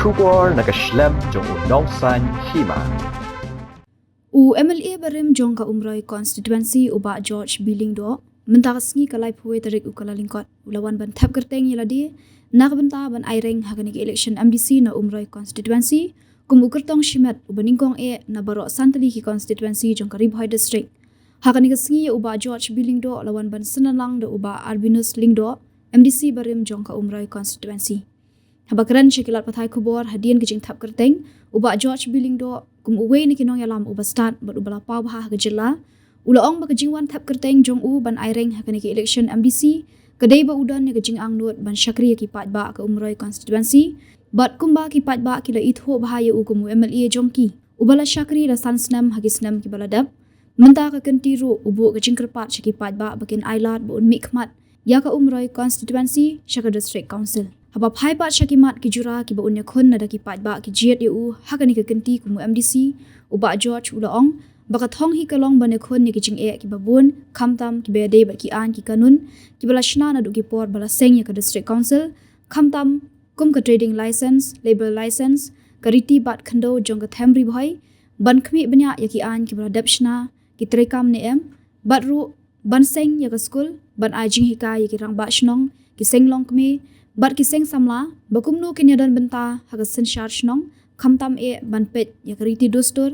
Shubor nakaslem jong unongsan hima. MLA Barim Jong ka umroy constituency uba George Billingdo mentakasngi kalai puwe tarik ukala lingkot ulawan ban thap kerteng yeladi nakbenta ban aireng hagani election MDC na umroy constituency kum ukertong shimet ubaningkong na baro santali ki constituency jong karib hoi district hagani kasngi uba George Billingdo lawan ban senalang do uba Albinus Lingdo MDC Barim Jong ka umroy constituency habakran syikilat pathai kubor hadian kejing thap kerteng uba George Billingdo kum uwe ni kinong yalam uba start bat ubala pau bah kejela ulaong ba kejingwan thap kerteng jong ban aireng hakani ki election MDC kedai ba udan ni kejing angnut ban syakri ki pat ba ka umroy constituency bat kumba ki pat ba kila itho bahaya kum MLA jongki ubala syakri da sansnam hagisnam ki baladap menta ka kentiru ubu kejing kerpat syaki pat ba bakin ailat bu mikmat ya ka umroy constituency syaka district council haba phai ba syakimat ki jura ki ba unya khon nada ki pat ba ki jiat yu hakani ka kenti kum MDC uba George ulaong baka thong hi kalong bane khon ni kijing ki babun khamtam ki bede ba ki an ki kanun ki bala shna na du ki por bala seng ya ka district council khamtam kum ka trading license label license ka riti bat khando jong ka thamri bhai ban khmi banya ya ki an ki bala dapshna ki trekam ne bat ru ban seng ya ka school ban ajing hi ka ya ki rang ba shnong ki seng long kmi bat ki seng samla bakumnu ki nyadan benta ha ka sen shar shnong khamtam ban pet ya ka riti dostor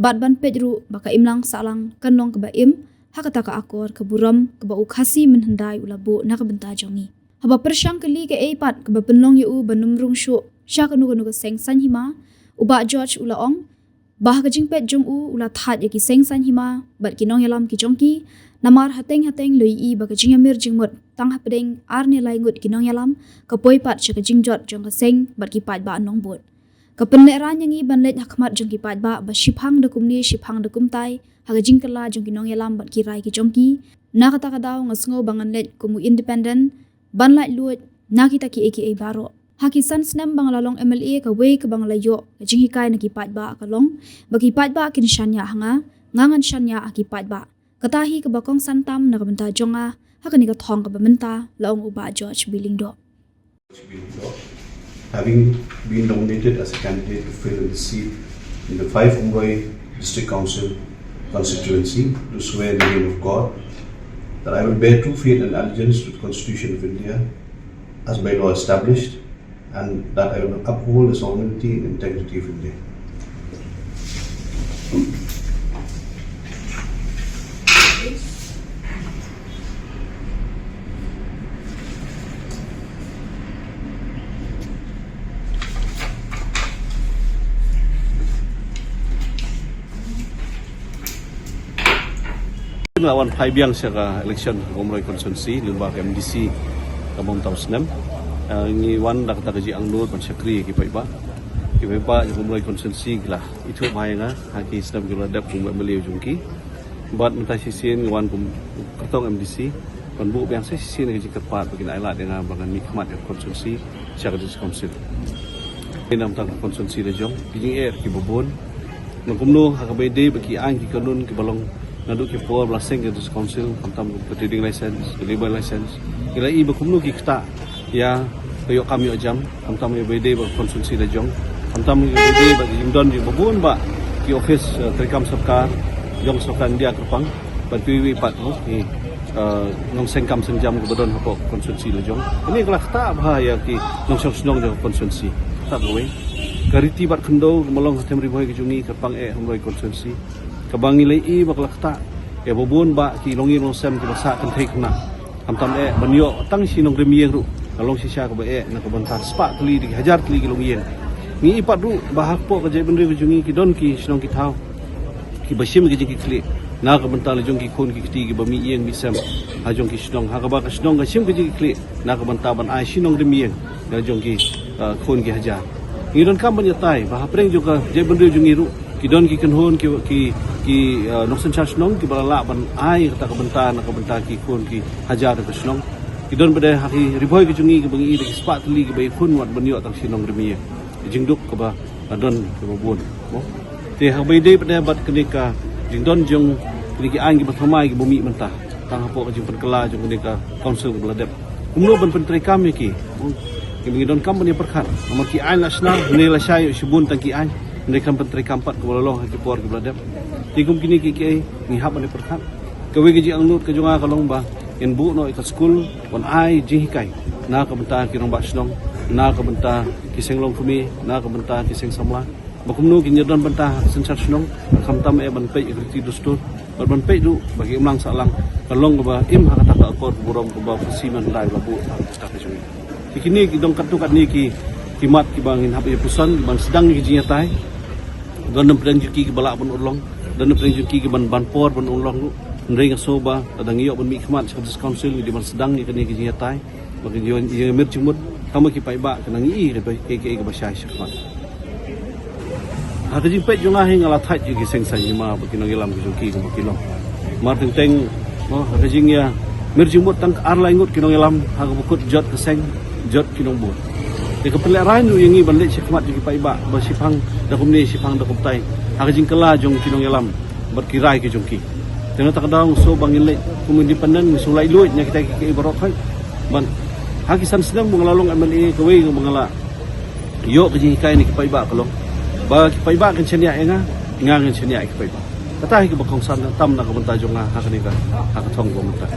bat ban pej ru baka imlang salang kanong ke baim hakata ka akor ke buram ke ba ukhasi menhendai ulabu na ka benta jongi haba persyang kali ke pat ke ba penlong yu banumrung shu sya kanu ke seng san hima uba George ulaong bah ka jing pet jong ula that ya ki seng san hima bat kinong yalam ki jongki namar hateng loi baka jingamir jingmut tang hapdeng arne lai ngut kinong yalam ka poi pat sya ka jingjot jong ka seng bat ki pat ba nong bot kapenleran yang ban let hakmat jong ki pat ba shiphang da kumni shiphang da kumtai haga jingkala jong ki nong yalam ban ki rai ki jongki na kata ka daw ngasngo bangan let kumu independent ban lai luot na kita ki aka baro haki san snam bang lalong MLA ka we ka bang layo ka jing hikai na ki pat ba ka long ba ki pat ba kin shanya hanga ngangan shanya aki pat ba katahi ka bakong santam na ka benta jonga hakani ka thong ka benta laong uba George Billingdo. Having been nominated as a candidate to fill the seat in the 5 Umroi District Council constituency, to swear in the name of God that I will bear true faith and allegiance to the Constitution of India as by law established, and that I will uphold the sovereignty and integrity of India. Lawan Phai Biang sa election umroy constituency lumba ka MDC kamong tausnem ngi wan dak ji angnur pan syakri ki pai ba yung umroy constituency gila itu mai nga haki snam gila dap kum MLA jungki bat mentai sisin wan kum katong MDC pan bu biang sisin ngi kepat bagin ailat dengan bangan nikmat constituency sa council inam tang constituency de jong kijing ki bobon ngumno hakabede bagi ang ki kanun ki balong naduk ki por blaseng ke council kamtam trading license label license kila iba kumnu ki kta ya kayo kami jam kamtam bede ba konsumsi da jong kamtam bede ba jimdon di babun ba ki office trekam sarkar jong sokan dia kerpang bantuwi pat no ki ngong sengkam senjam ke badon hapok konsumsi da jong ini kala kta bahaya ki nong snong da konsumsi tak gowe kariti bat khendo molong temri boy ki jungi kerpang humroi konsumsi kabangi lei bakla kta ke bobon ba ki longi long sem ki basa kan thei khna amtam banyo tang sinong remieng ru kalong sisa ka ba na ka bantar spa kli di hajar kli ki longi ngi ipat ru bahak po ka jai benri jungi ki don ki sinong ki thau ki basim ki ki kli na ka bantar jong ki khon ki kti ki bami ieng mi sem ha jong ki sinong ha ka ba ka sinong ka sim ki kli na ka bantar ban ai sinong remieng na jong ki khon ki hajar ngi don kam ban yatai ba preng juga jai benri jungi ru kidon ki kanhon ki noksen charge nong ki balala ban ai kata kabenta ki khon ki hajar ka snong kidon bade haki riboy ki jungi ki bangi ki spat li ki bai khun wat banyo tang sinong remi jingduk ka ba adon ka babon mo te ha bai de bade bat kenika jingdon jong ki ang ki bathamai ki bumi mentah tang hapo ka jing perkela jong kenika council beladep kumno ban pentri kami ki Kami don company perkhat. Amar ki ai nasional nila syayo sibun tang ki ai. Mereka menteri kampat ke balong ke por ke beladap. Tikum kini ki ngihap ni perkhat. Kawe gaji ang nut ke junga kalong ba. In bu no ikat school on ai jihikai. Na ka benta kirong ba snong. Na ka benta kiseng long kumi. Na ka benta kiseng samla. Bakumno kinyadon benta sensar snong. Kamtam e ban pe ikriti dustur. Ban pe du bagi umlang salang. Kalong ba im hakata ka akor burong ko ba fasiman dai labu tak jungi. Kini kidong katukat ni ki kimat ki bangin hap ye pusan ban sedang ki jinyatai. Dan pedang juki ki balak ban ulong. Dan pedang juki ki ban por ban ulong. Nring soba adang iyo ban mi khmat sa council di ban sedang ni kini ki jinyatai. Bagi yo mir jumut kamu ki pai ba kanang i ke ba syai syakmat. Ha ka jipet junga hing ala thai ki seng sai ma bagi nang ilam ki juki ko kilong. Mar teng ha ka jing ya mir jumut tang arla ingut ki nang ilam ha ka bukut jot keseng jot kinong buat. Di kepeliharaan yang ini balik syakmat juga pai ba bersipang dakum ni sipang dakum tai. Hak jing kela jong kinong yalam berkirai ke jongki. Tengah tak daung so bangin lek kum independen sulai luit nya kita ke barok hai. Ban hakisan sedang mengalalong MLA kewe mengala. Yo ke jing kai ni ke pai ba kalong. Ba ke pai ba kan chenia enga ngang chenia ke pai ba. Kata ke bakong san tam na ka bentajong hak ni ka hak thong ko mata.